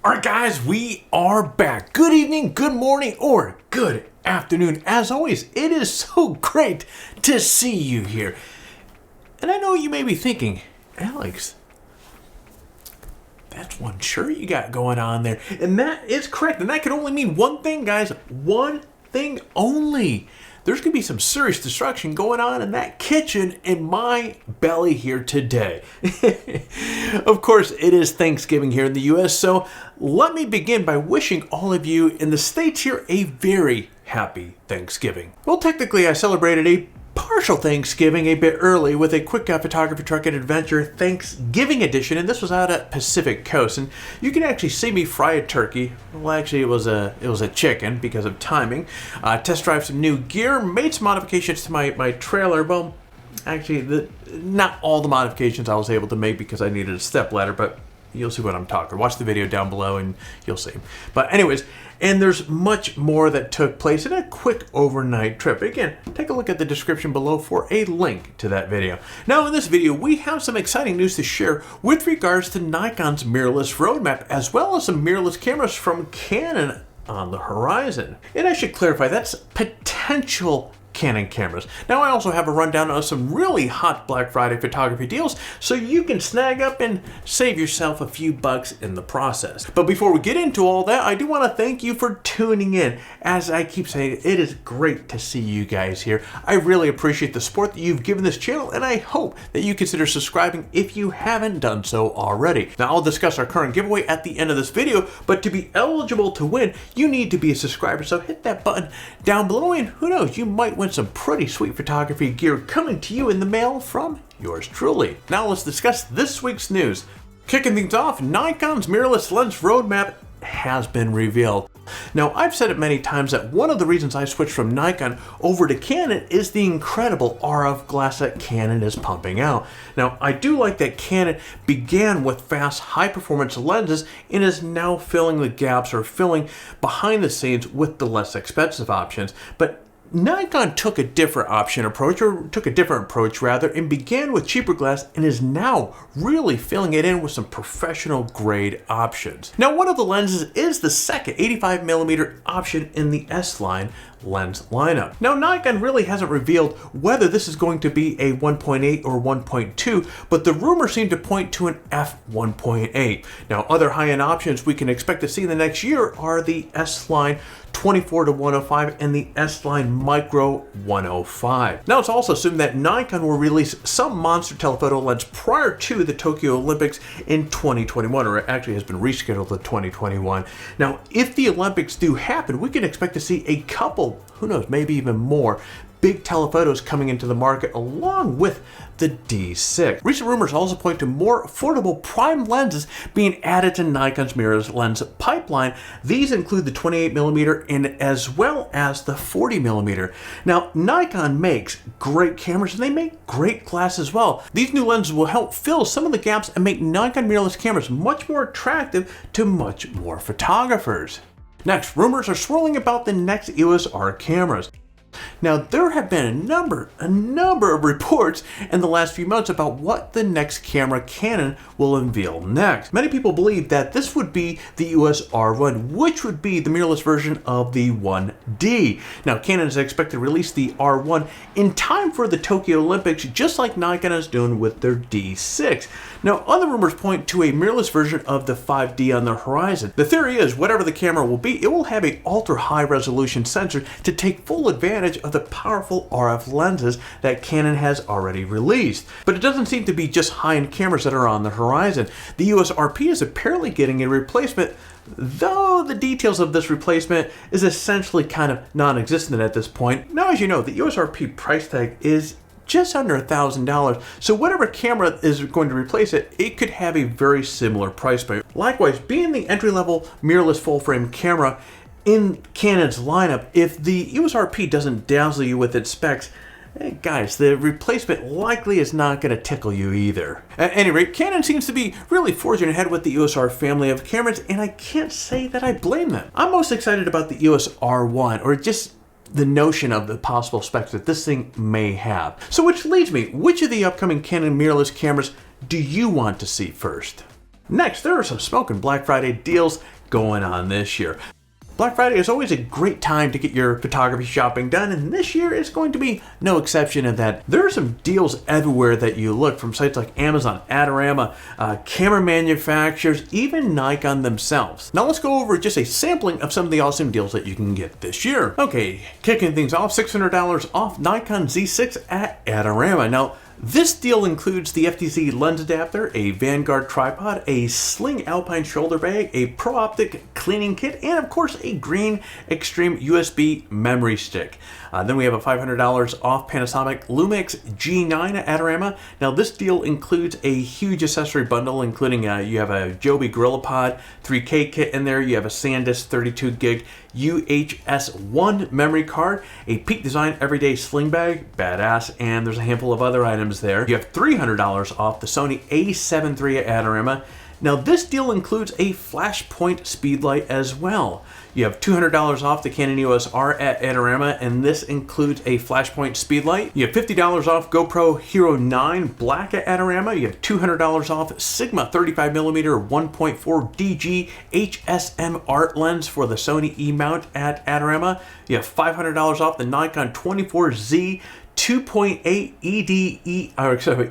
Alright guys, we are back. Good evening, good morning, or good afternoon. As always, it is so great to see you here. And I know you may be thinking, Alex, that's one shirt you got going on there. And that is correct. And that can only mean one thing, guys. One thing only. There's going to be some serious destruction going on in that kitchen in my belly here today. Of course, it is Thanksgiving here in the U.S., so let me begin by wishing all of you in the States here a very happy Thanksgiving. Well, technically, I celebrated a partial Thanksgiving a bit early with a quick photography truck and adventure Thanksgiving edition, and this was out at Pacific Coast. And you can actually see me fry a turkey. Well, actually, it was a chicken because of timing. Test drive some new gear, made some modifications to my trailer. Well, actually, not all the modifications I was able to make because I needed a step ladder, but you'll see what I'm talking. Watch the video down below and you'll see. But anyways, and there's much more that took place in a quick overnight trip. Again, take a look at the description below for a link to that video. Now in this video, we have some exciting news to share with regards to Nikon's mirrorless roadmap, as well as some mirrorless cameras from Canon on the horizon. And I should clarify, that's potential Canon cameras. Now I also have a rundown of some really hot Black Friday photography deals so you can snag up and save yourself a few bucks in the process. But before we get into all that, I do want to thank you for tuning in. As I keep saying, it is great to see you guys here. I really appreciate the support that you've given this channel, and I hope that you consider subscribing if you haven't done so already. Now I'll discuss our current giveaway at the end of this video, but to be eligible to win, you need to be a subscriber, so hit that button down below and who knows, you might win some pretty sweet photography gear coming to you in the mail from yours truly. Now let's discuss this week's news. Kicking things off, Nikon's mirrorless lens roadmap has been revealed. Now, I've said it many times that one of the reasons I switched from Nikon over to Canon is the incredible RF glass that Canon is pumping out. Now, I do like that Canon began with fast, high-performance lenses and is now filling the gaps or filling behind the scenes with the less expensive options. But Nikon took a different approach rather, and began with cheaper glass and is now really filling it in with some professional grade options. Now, one of the lenses is the second 85mm option in the S-line lens lineup. Now, Nikon really hasn't revealed whether this is going to be a 1.8 or 1.2, but the rumors seem to point to an f1.8. Now, other high-end options we can expect to see in the next year are the S-line 24-105 and the S-line Micro 105. Now, it's also assumed that Nikon will release some monster telephoto lens prior to the Tokyo Olympics in 2021, or it actually has been rescheduled to 2021. Now, if the Olympics do happen, we can expect to see a couple, who knows, maybe even more, big telephotos coming into the market along with the D6. Recent rumors also point to more affordable prime lenses being added to Nikon's mirrorless lens pipeline. These include the 28mm and as well as the 40mm. Now, Nikon makes great cameras and they make great glass as well. These new lenses will help fill some of the gaps and make Nikon mirrorless cameras much more attractive to much more photographers. Next, rumors are swirling about the next EOS R cameras. Now, there have been a number of reports in the last few months about what the next camera Canon will unveil next. Many people believe that this would be the EOS R1, which would be the mirrorless version of the 1D. Now, Canon is expected to release the R1 in time for the Tokyo Olympics, just like Nikon is doing with their D6. Now, other rumors point to a mirrorless version of the 5D on the horizon. The theory is, whatever the camera will be, it will have an ultra-high resolution sensor to take full advantage of the powerful RF lenses that Canon has already released. But it doesn't seem to be just high-end cameras that are on the horizon. The EOS RP is apparently getting a replacement, though the details of this replacement is essentially kind of non-existent at this point. Now, as you know, the EOS RP price tag is just under $1,000. So whatever camera is going to replace it, it could have a very similar price point. Likewise, being the entry-level mirrorless full-frame camera in Canon's lineup, if the EOS RP doesn't dazzle you with its specs, guys, the replacement likely is not going to tickle you either. At any rate, Canon seems to be really forging ahead with the EOS R family of cameras, and I can't say that I blame them. I'm most excited about the EOS R1, or just the notion of the possible specs that this thing may have. So which leads me, which of the upcoming Canon mirrorless cameras do you want to see first? Next, there are some smoking Black Friday deals going on this year. Black Friday is always a great time to get your photography shopping done, and this year is going to be no exception of that. There are some deals everywhere that you look, from sites like Amazon, Adorama, camera manufacturers, even Nikon themselves. Now let's go over just a sampling of some of the awesome deals that you can get this year. Okay, kicking things off, $600 off Nikon Z6 at Adorama. Now, this deal includes the FTZ lens adapter, a Vanguard tripod, a Sling Alpine shoulder bag, a Pro Optic cleaning kit, and of course a green Extreme USB memory stick. Then we have a $500 off Panasonic Lumix G9 at Adorama. Now this deal includes a huge accessory bundle, including you have a Joby GorillaPod 3K kit in there, you have a SanDisk 32 gig UHS-1 memory card, a Peak Design Everyday Sling Bag, badass, and there's a handful of other items there. You have $300 off the Sony a7 III at Adorama. Now this deal includes a flashpoint speedlight as well. You have $200 off the Canon EOS R at Adorama, and this includes a flashpoint speedlight. You have $50 off GoPro Hero 9 Black at Adorama. You have $200 off Sigma 35mm 1.4 DG HSM art lens for the Sony E-mount at Adorama. You have $500 off the Nikon 24Z 2.8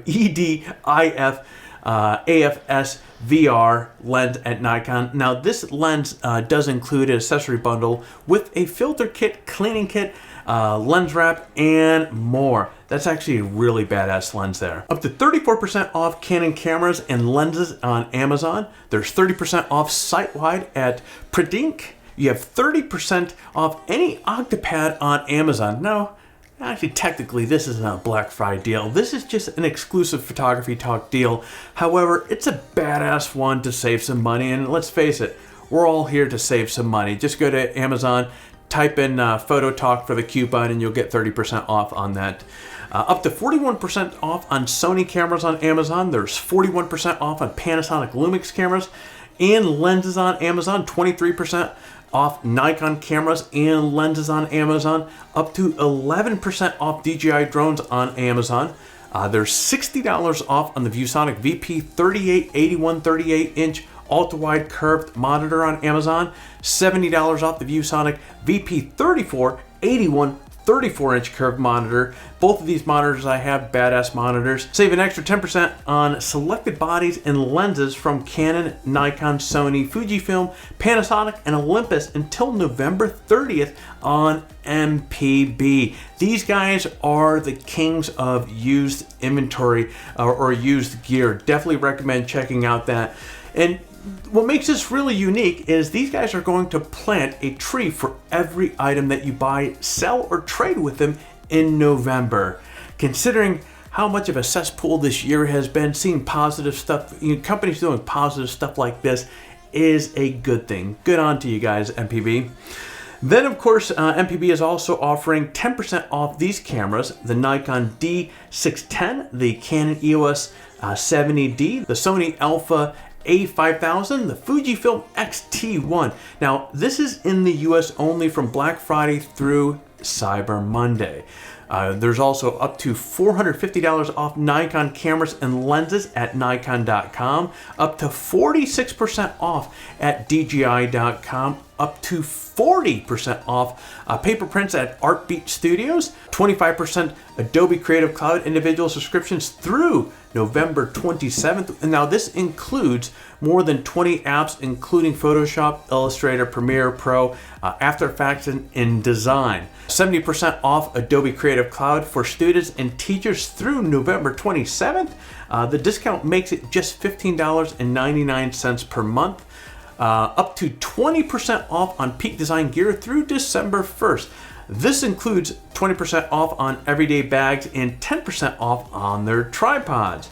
EDIF AFS VR lens at Nikon. Now this lens does include an accessory bundle with a filter kit, cleaning kit, lens wrap, and more. That's actually a really badass lens there. Up to 34% off Canon cameras and lenses on Amazon. There's 30% off site-wide at Predink. You have 30% off any Octopad on Amazon. Now, actually, technically, this isn't a Black Friday deal. This is just an exclusive Photography Talk deal. However, it's a badass one to save some money, and let's face it, we're all here to save some money. Just go to Amazon, type in Photo Talk for the coupon, and you'll get 30% off on that. Up to 41% off on Sony cameras on Amazon. There's 41% off on Panasonic Lumix cameras and lenses on Amazon. 23% off Nikon cameras and lenses on Amazon, up to 11% off DJI drones on Amazon. There's $60 off on the ViewSonic VP 3881 38-inch ultra-wide curved monitor on Amazon, $70 off the ViewSonic VP 3481 34-inch curved monitor. Both of these monitors I have, badass monitors. Save an extra 10% on selected bodies and lenses from Canon, Nikon, Sony, Fujifilm, Panasonic, and Olympus until November 30th on MPB. These guys are the kings of used inventory or used gear. Definitely recommend checking out that. And what makes this really unique is these guys are going to plant a tree for every item that you buy, sell, or trade with them in November. Considering how much of a cesspool this year has been, seeing positive stuff, companies doing positive stuff like this is a good thing. Good on to you guys, MPB. Then, of course, MPB is also offering 10% off these cameras: the Nikon D610, the Canon EOS 70D, the Sony Alpha A5000, the Fujifilm X-T1. Now, this is in the US only from Black Friday through Cyber Monday. There's also up to $450 off Nikon cameras and lenses at Nikon.com, up to 46% off at DJI.com, up to 40% off paper prints at Artbeat Studios, 25% Adobe Creative Cloud individual subscriptions through November 27th. And now this includes more than 20 apps, including Photoshop, Illustrator, Premiere Pro, After Effects, and InDesign. 70% off Adobe Creative Cloud for students and teachers through November 27th. The discount makes it just $15.99 per month. Up to 20% off on Peak Design gear through December 1st. This includes 20% off on everyday bags and 10% off on their tripods.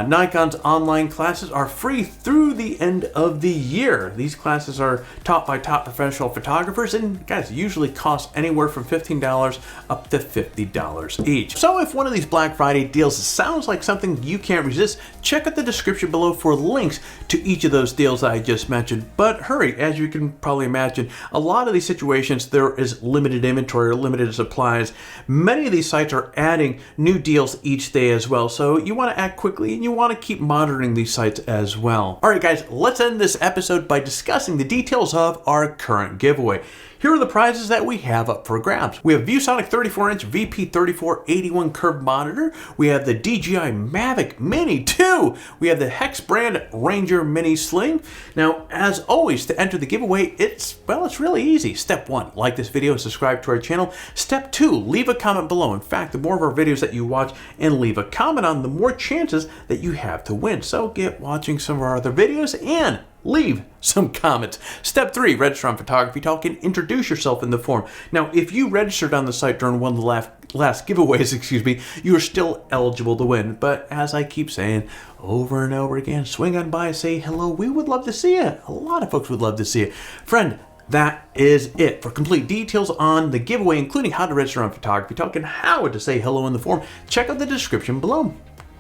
Nikon's online classes are free through the end of the year. These classes are taught by top professional photographers and guys usually cost anywhere from $15 up to $50 each. So if one of these Black Friday deals sounds like something you can't resist, check out the description below for links to each of those deals that I just mentioned. But hurry, as you can probably imagine, a lot of these situations there is limited inventory or limited supplies. Many of these sites are adding new deals each day as well, so you want to act quickly. and you want to keep monitoring these sites as well. All right, guys, let's end this episode by discussing the details of our current giveaway. Here are the prizes that we have up for grabs. We have ViewSonic 34-inch VP3481 curved monitor. We have the DJI Mavic Mini 2. We have the Hex brand Ranger Mini Sling. Now, as always, to enter the giveaway, it's really easy. Step 1, like this video and subscribe to our channel. Step 2, leave a comment below. In fact, the more of our videos that you watch and leave a comment on, the more chances that you have to win. So get watching some of our other videos and leave some comments. Step 3, register on Photography Talk and introduce yourself in the form. Now, if you registered on the site during one of the last giveaways, you are still eligible to win. But as I keep saying over and over again, swing on by, say hello. We would love to see you. A lot of folks would love to see you. Friend, that is it. For complete details on the giveaway, including how to register on Photography Talk and how to say hello in the form, check out the description below.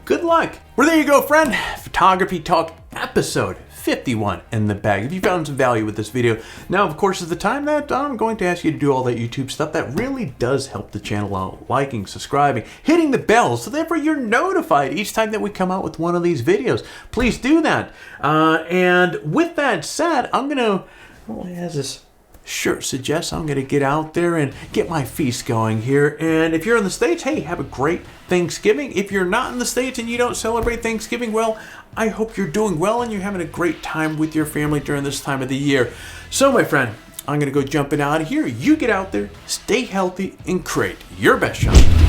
Good luck. Well, there you go, friend. Photography Talk episode 51 in the bag. If you found some value with this video, now of course is the time that I'm going to ask you to do all that YouTube stuff that really does help the channel out. Liking, subscribing, hitting the bell so therefore you're notified each time that we come out with one of these videos. Please do that. And with that said, I'm gonna, as this shirt suggests, I'm gonna get out there and get my feast going here. And if you're in the States, hey, have a great Thanksgiving. If you're not in the States and you don't celebrate Thanksgiving, well, I hope you're doing well and you're having a great time with your family during this time of the year. So, my friend, I'm gonna go jumping out of here. You get out there, stay healthy, and create your best shot.